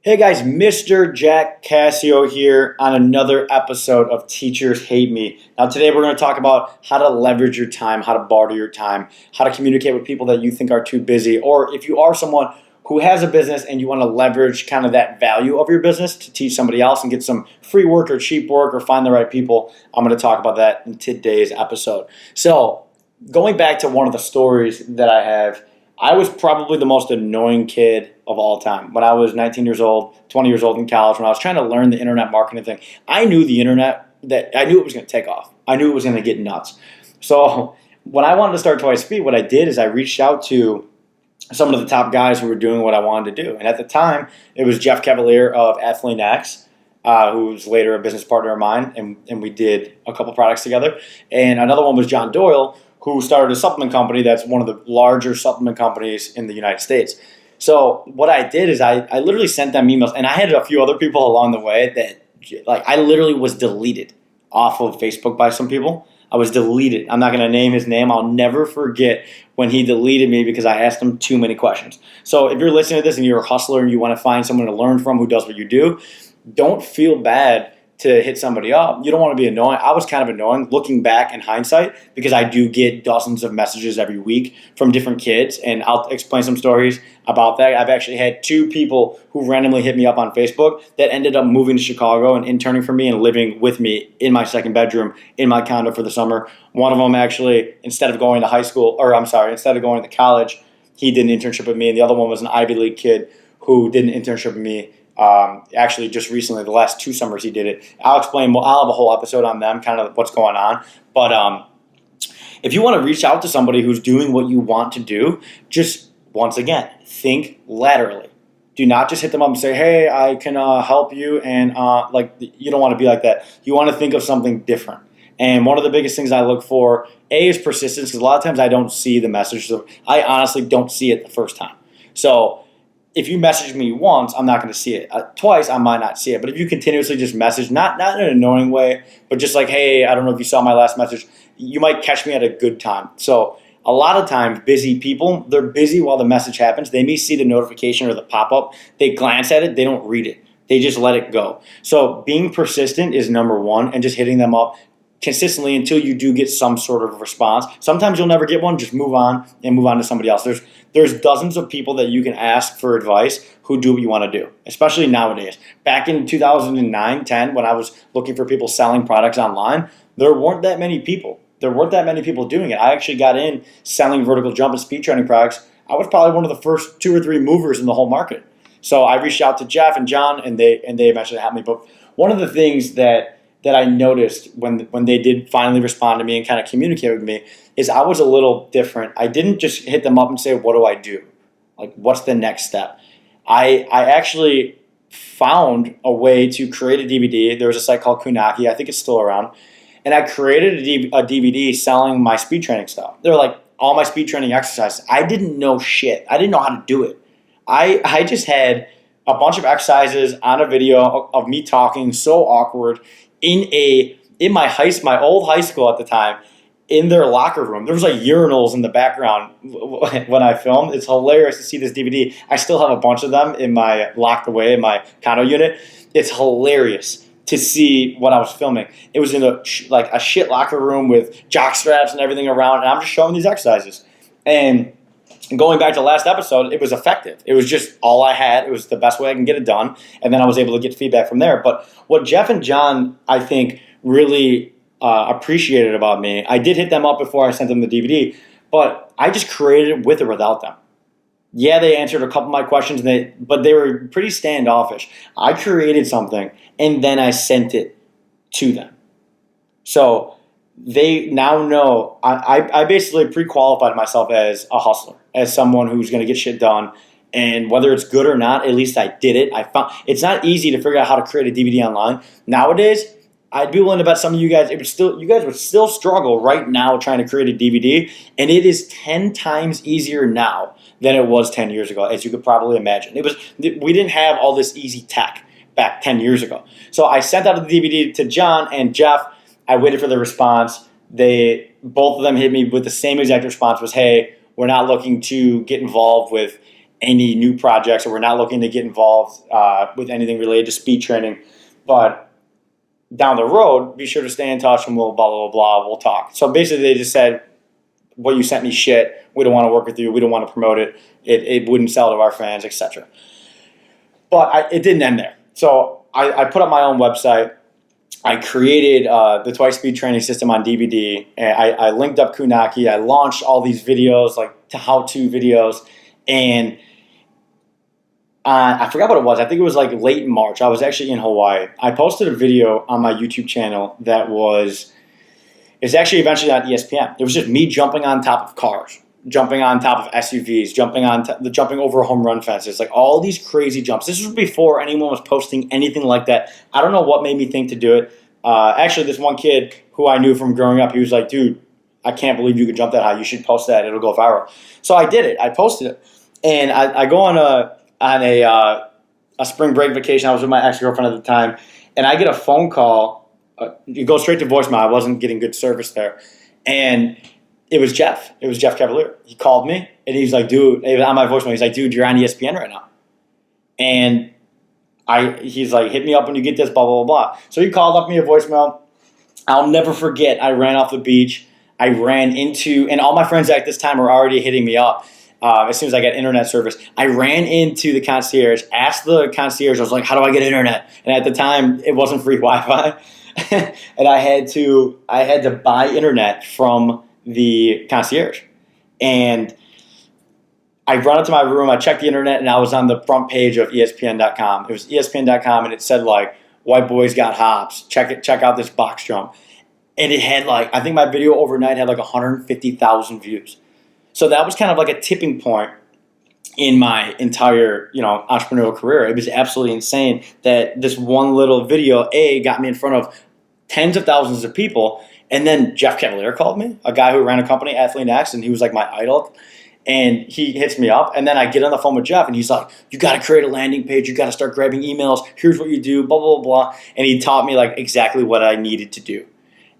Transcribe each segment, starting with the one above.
Hey guys, Mr. Jack Cassio here on another episode of Teachers Hate Me. Now today we're going to talk about how to leverage your time, how to barter your time, how to communicate with people that you think are too busy, or if you are someone who has a business and you want to leverage kind of that value of your business to teach somebody else and get some free work or cheap work or find the right people. I'm going to talk about that in today's episode. So going back to one of the stories that I have, I was probably the most annoying kid of all time. When I was 19 years old, 20 years old in college, when I was trying to learn the internet marketing thing, I knew the internet, that I knew it was going to take off. I knew it was going to get nuts. So when I wanted to start Twice Speed, what I did is I reached out to some of the top guys who were doing what I wanted to do. And at the time, it was Jeff Cavalier of Athlean X, who was later a business partner of mine, and we did a couple products together. And another one was John Doyle, who started a supplement company that's one of the larger supplement companies in the United States. So what I did is I literally sent them emails, and I had a few other people along the way that, like, I literally was deleted off of Facebook by some people. I was deleted. I'm not going to name his name. I'll never forget when he deleted me because I asked him too many questions. So if you're listening to this and you're a hustler and you want to find someone to learn from who does what you do, don't feel bad to hit somebody up. You don't want to be annoying. I was kind of annoying looking back in hindsight because I do get dozens of messages every week from different kids, and I'll explain some stories about that. I've actually had two people who randomly hit me up on Facebook that ended up moving to Chicago and interning for me and living with me in my second bedroom in my condo for the summer. One of them actually, instead of going to college, he did an internship with me, and the other one was an Ivy League kid who did an internship with me. Actually, just recently, the last 2 summers he did it. I'll explain. I'll have a whole episode on them, kind of what's going on. But if you want to reach out to somebody who's doing what you want to do, just once again, think laterally. Do not just hit them up and say, "Hey, I can help you," and you don't want to be like that. You want to think of something different. And one of the biggest things I look for, is persistence, because a lot of times I don't see the message. So I honestly don't see it the first time. So if you message me once, I'm not going to see it. Twice, I might not see it. But if you continuously just message, not in an annoying way, but just like, hey, I don't know if you saw my last message, you might catch me at a good time. So a lot of times, busy people, they're busy while the message happens. They may see the notification or the pop-up. They glance at it. They don't read it. They just let it go. So being persistent is number one, and just hitting them up consistently until you do get some sort of response. Sometimes you'll never get one. Just move on and move on to somebody else. There's dozens of people that you can ask for advice who do what you want to do, especially nowadays. Back in 2009, 10, when I was looking for people selling products online, there weren't that many people. There weren't that many people doing it. I actually got in selling vertical jump and speed training products. I was probably one of the first 2 or 3 movers in the whole market. So I reached out to Jeff and John, and they eventually helped me. But one of the things that I noticed when they did finally respond to me and kind of communicate with me is I was a little different. I didn't just hit them up and say, what do I do? Like, what's the next step? I actually found a way to create a DVD. There was a site called Kunaki. I think it's still around. And I created a DVD selling my speed training stuff. They're like all my speed training exercises. I didn't know shit. I didn't know how to do it. I just had a bunch of exercises on a video of me talking so awkward in my old high school at the time, in their locker room. There was like urinals in the background when I filmed. It's hilarious to see this DVD. I still have a bunch of them locked away in my condo unit. It's hilarious to see what I was filming. It was in a shit locker room with jock straps and everything around, and I'm just showing these exercises. And going back to last episode, it was effective. It was just all I had. It was the best way I can get it done. And then I was able to get feedback from there. But what Jeff and John, I think, really appreciated about me, I did hit them up before I sent them the DVD, but I just created it with or without them. Yeah, they answered a couple of my questions, but they were pretty standoffish. I created something, and then I sent it to them. So they now know I basically pre-qualified myself as a hustler, as someone who's going to get shit done. And whether it's good or not, at least I did it. I found it's not easy to figure out how to create a DVD online. Nowadays, I'd be willing to bet some of you guys, you guys would still struggle right now trying to create a DVD. And it is 10 times easier now than it was 10 years ago, as you could probably imagine. We didn't have all this easy tech back 10 years ago. So I sent out the DVD to John and Jeff. I waited for the response. Both of them hit me with the same exact response was, hey, we're not looking to get involved with any new projects, or we're not looking to get involved with anything related to speed training. But down the road, be sure to stay in touch and we'll blah, blah, blah, we'll talk. So basically they just said, well, you sent me shit. We don't want to work with you. We don't want to promote it. It wouldn't sell to our fans, etc. But it didn't end there. So I put up my own website. I created the Twice Speed Training System on DVD. And I linked up Kunaki. I launched all these videos, like how-to videos. And I forgot what it was. I think it was like late March. I was actually in Hawaii. I posted a video on my YouTube channel that was... It's actually eventually on ESPN. It was just me jumping on top of cars, jumping on top of SUVs, jumping over home run fences, like all these crazy jumps. This was before anyone was posting anything like that. I don't know what made me think to do it. Actually, this one kid who I knew from growing up, he was like, dude, I can't believe you can jump that high. You should post that. It'll go viral. So I did it. I posted it. And I go on a spring break vacation. I was with my ex-girlfriend at the time. And I get a phone call. You go straight to voicemail. I wasn't getting good service there. And it was Jeff. It was Jeff Cavalier. He called me, and he's like, dude, on my voicemail, he's like, dude, you're on ESPN right now. And he's like, hit me up when you get this, blah, blah, blah, blah. So he called up me a voicemail. I'll never forget, I ran off the beach. I ran into, and all my friends at this time were already hitting me up. As soon as I got internet service, I ran into the concierge, asked the concierge, I was like, how do I get internet? And at the time, it wasn't free Wi-Fi. And I had to buy internet from the concierge. And I run up to my room, I checked the internet, and I was on the front page of ESPN.com. It was ESPN.com, and it said, like, white boys got hops. Check out this box jump. And it had, like, I think my video overnight had, like, 150,000 views. So that was kind of like a tipping point in my entire, entrepreneurial career. It was absolutely insane that this one little video, got me in front of tens of thousands of people. And then Jeff Cavalier called me, a guy who ran a company, Athlete X, and he was like my idol. And he hits me up, and then I get on the phone with Jeff, and he's like, you got to create a landing page. You got to start grabbing emails. Here's what you do, blah, blah, blah. And he taught me like exactly what I needed to do.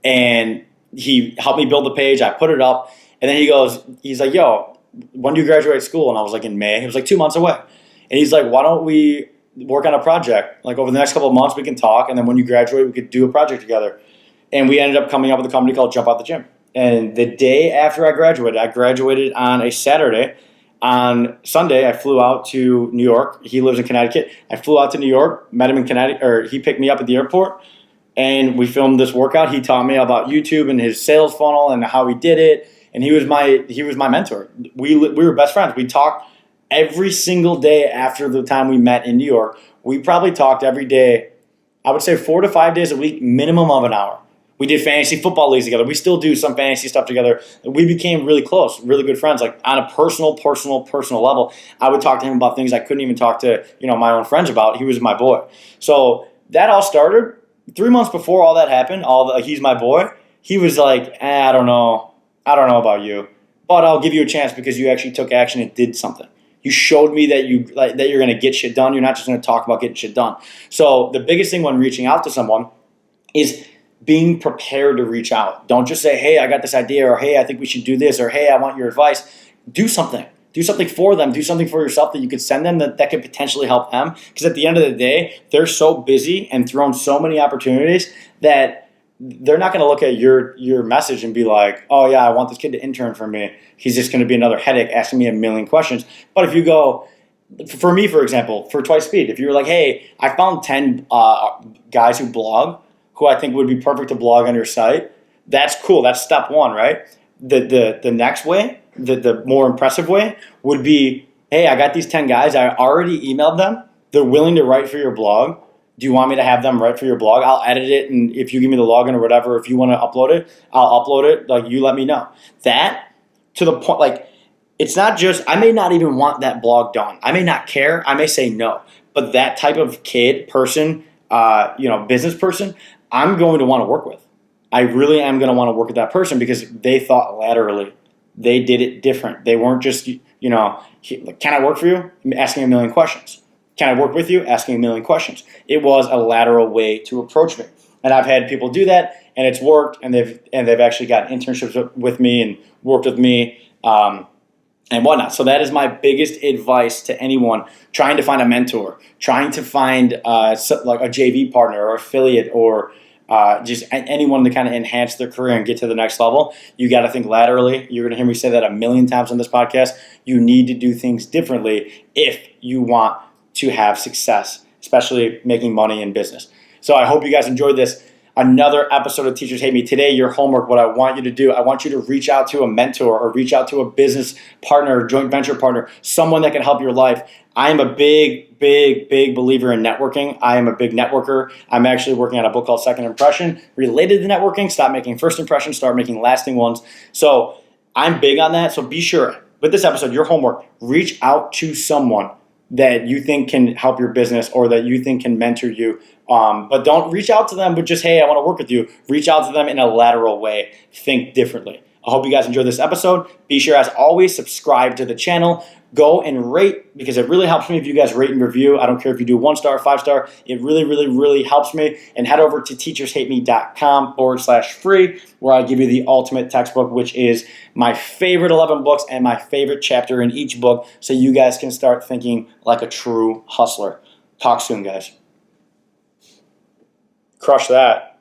And he helped me build the page. I put it up. And then he's like, yo, when do you graduate school? And I was like, in May. It was like 2 months away. And he's like, why don't we work on a project? Like over the next couple of months, we can talk. And then when you graduate, we could do a project together. And we ended up coming up with a company called Jump Out the Gym. And the day after I graduated on a Saturday. On Sunday, I flew out to New York. He lives in Connecticut. I flew out to New York, met him in Connecticut, or he picked me up at the airport. And we filmed this workout. He taught me about YouTube and his sales funnel and how he did it. And he was my mentor. We were best friends. We talked every single day after the time we met in New York. We probably talked every day, I would say 4 to 5 days a week, minimum of an hour. We did fantasy football leagues together. We still do some fantasy stuff together. We became really close, really good friends. Like on a personal level, I would talk to him about things I couldn't even talk to, my own friends about. He was my boy. So that all started 3 months before all that happened. He's my boy. He was like, I don't know about you, but I'll give you a chance because you actually took action and did something. You showed me that you're going to get shit done. You're not just going to talk about getting shit done. So the biggest thing when reaching out to someone is being prepared to reach out. Don't just say, hey, I got this idea, or hey, I think we should do this, or hey, I want your advice. Do something. Do something for them. Do something for yourself that you could send them that could potentially help them. Because at the end of the day, they're so busy and thrown so many opportunities that they're not going to look at your message and be like, oh yeah, I want this kid to intern for me. He's just going to be another headache asking me a million questions. But if you go, for me, for example, for Twice Speed, if you're like, hey, I found 10 guys who blog, who I think would be perfect to blog on your site, that's cool. That's step one, right? The next way, the more impressive way would be, hey, I got these 10 guys. I already emailed them. They're willing to write for your blog. Do you want me to have them write for your blog? I'll edit it, and if you give me the login or whatever, if you want to upload it, I'll upload it. Like, you let me know. That, to the point, like, it's not just, I may not even want that blog done. I may not care. I may say no. But that type of kid, person, business person, I'm going to want to work with. I really am going to want to work with that person because they thought laterally. They did it different. They weren't just, can I work for you? Asking a million questions. Can I work with you? Asking a million questions. It was a lateral way to approach me. And I've had people do that, and it's worked, and they've actually gotten internships with me and worked with me. and whatnot. So that is my biggest advice to anyone trying to find a mentor, trying to find like a JV partner or affiliate or just anyone to kind of enhance their career and get to the next level. You got to think laterally. You're going to hear me say that a million times on this podcast. You need to do things differently if you want to have success, especially making money in business. So I hope you guys enjoyed this. Another episode of Teachers Hate Me. Today, your homework, what I want you to do, I want you to reach out to a mentor or reach out to a business partner, joint venture partner, someone that can help your life. I am a big believer in networking. I am a big networker. I'm actually working on a book called Second Impression related to networking. Stop making first impressions, start making lasting ones. So I'm big on that. So be sure, with this episode, your homework, reach out to someone that you think can help your business or that you think can mentor you. But don't reach out to them with just, hey, I want to work with you. Reach out to them in a lateral way. Think differently. I hope you guys enjoyed this episode. Be sure, as always, subscribe to the channel. Go and rate, because it really helps me if you guys rate and review. I don't care if you do 1 star, 5 star. It really helps me. And head over to teachershateme.com/free, where I give you the ultimate textbook, which is my favorite 11 books and my favorite chapter in each book, so you guys can start thinking like a true hustler. Talk soon, guys. Crush that.